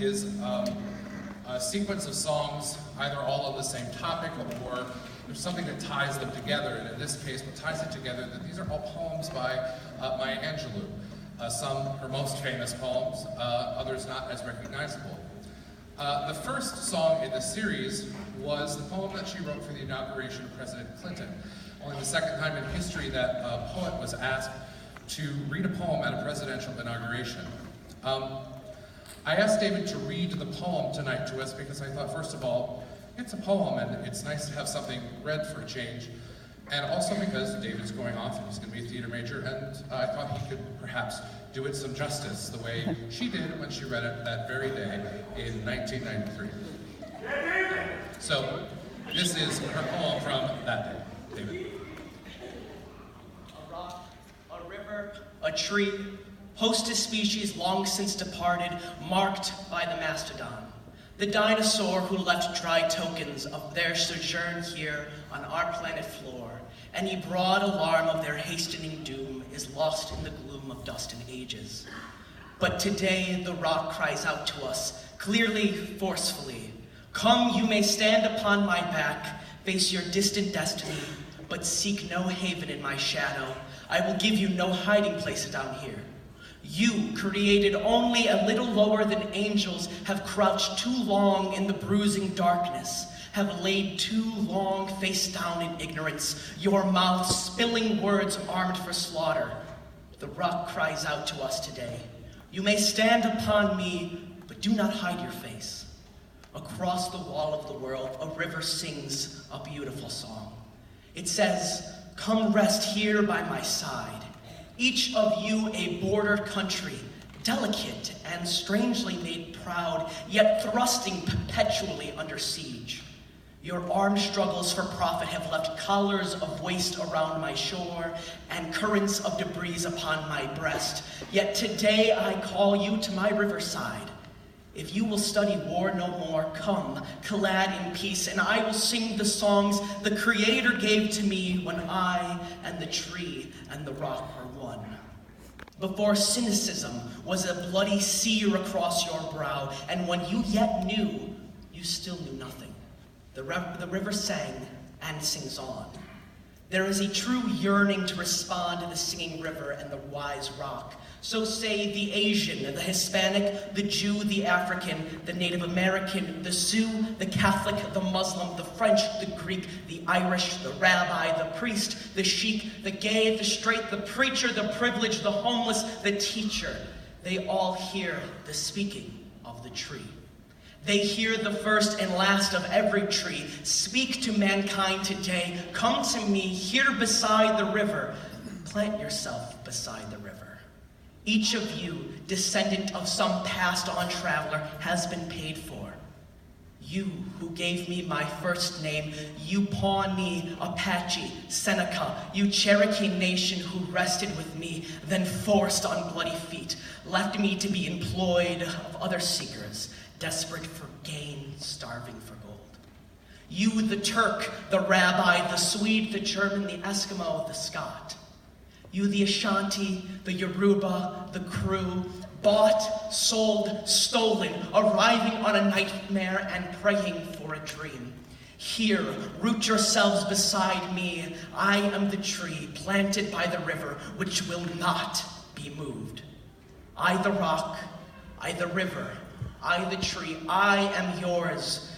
is a sequence of songs, either all of the same topic or there's something that ties them together. And in this case, what ties it together, that these are all poems by Maya Angelou. Some her most famous poems, others not as recognizable. The first song in the series was the poem that she wrote for the inauguration of President Clinton. Only the second time in history that a poet was asked to read a poem at a presidential inauguration. I asked David to read the poem tonight to us because I thought, first of all, it's a poem and it's nice to have something read for a change. And also because David's going off and he's going to be a theater major, and I thought he could perhaps do it some justice the way she did when she read it that very day in 1993. So, this is her poem from that day. David. A rock, a river, a tree, host of species long since departed, marked by the mastodon. The dinosaur who left dry tokens of their sojourn here on our planet floor. Any broad alarm of their hastening doom is lost in the gloom of dust and ages. But today the rock cries out to us, clearly, forcefully, "Come, you may stand upon my back, face your distant destiny, but seek no haven in my shadow. I will give you no hiding place down here. You, created only a little lower than angels, have crouched too long in the bruising darkness, have laid too long face down in ignorance, your mouth spilling words armed for slaughter. The rock cries out to us today. You may stand upon me, but do not hide your face. Across the wall of the world, a river sings a beautiful song. It says, come rest here by my side. Each of you a border country, delicate and strangely made proud, yet thrusting perpetually under siege. Your armed struggles for profit have left collars of waste around my shore and currents of debris upon my breast. Yet today I call you to my riverside. If you will study war no more, come, clad in peace, and I will sing the songs the Creator gave to me when I and the tree and the rock were one. Before cynicism was a bloody sear across your brow, and when you yet knew, you still knew nothing. The river sang and sings on. There is a true yearning to respond to the singing river and the wise rock. So say the Asian, the Hispanic, the Jew, the African, the Native American, the Sioux, the Catholic, the Muslim, the French, the Greek, the Irish, the rabbi, the priest, the sheik, the gay, the straight, the preacher, the privileged, the homeless, the teacher. They all hear the speaking of the tree. They hear the first and last of every tree. Speak to mankind today. Come to me here beside the river. Plant yourself beside the river. Each of you, descendant of some passed-on traveler, has been paid for. You who gave me my first name, you Pawnee, Apache, Seneca, you Cherokee nation who rested with me, then forced on bloody feet, left me to be employed of other seekers, desperate for gain, starving for gold. You, the Turk, the rabbi, the Swede, the German, the Eskimo, the Scot. You, the Ashanti, the Yoruba, the Kru, bought, sold, stolen, arriving on a nightmare and praying for a dream. Here, root yourselves beside me. I am the tree planted by the river, which will not be moved. I, the rock, I, the river, I, the tree, I am yours.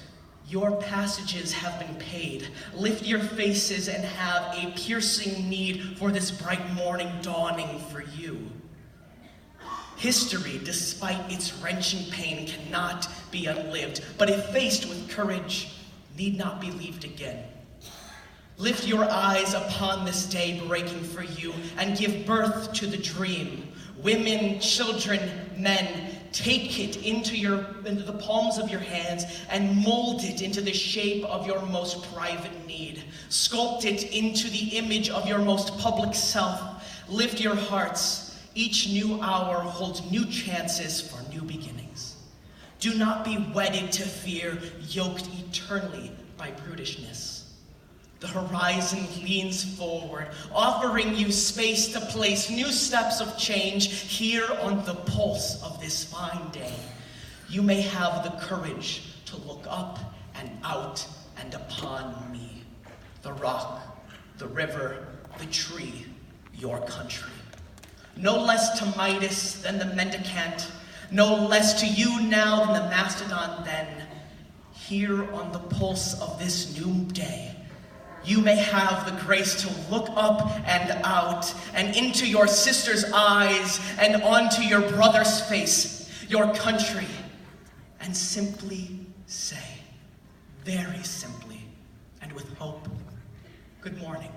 Your passages have been paid. Lift your faces and have a piercing need for this bright morning dawning for you. History, despite its wrenching pain, cannot be unlived, but if faced with courage, need not be believed again. Lift your eyes upon this day breaking for you and give birth to the dream. Women, children, men, take it into the palms of your hands and mold it into the shape of your most private need. Sculpt it into the image of your most public self. Lift your hearts. Each new hour holds new chances for new beginnings. Do not be wedded to fear, yoked eternally by brutishness. The horizon leans forward, offering you space to place new steps of change here on the pulse of this fine day. you may have the courage to look up and out and upon me, the rock, the river, the tree, your country. No less to Midas than the mendicant, no less to you now than the mastodon then. Here on the pulse of this new day, you may have the grace to look up and out and into your sister's eyes and onto your brother's face, your country, and simply say, very simply and with hope, good morning.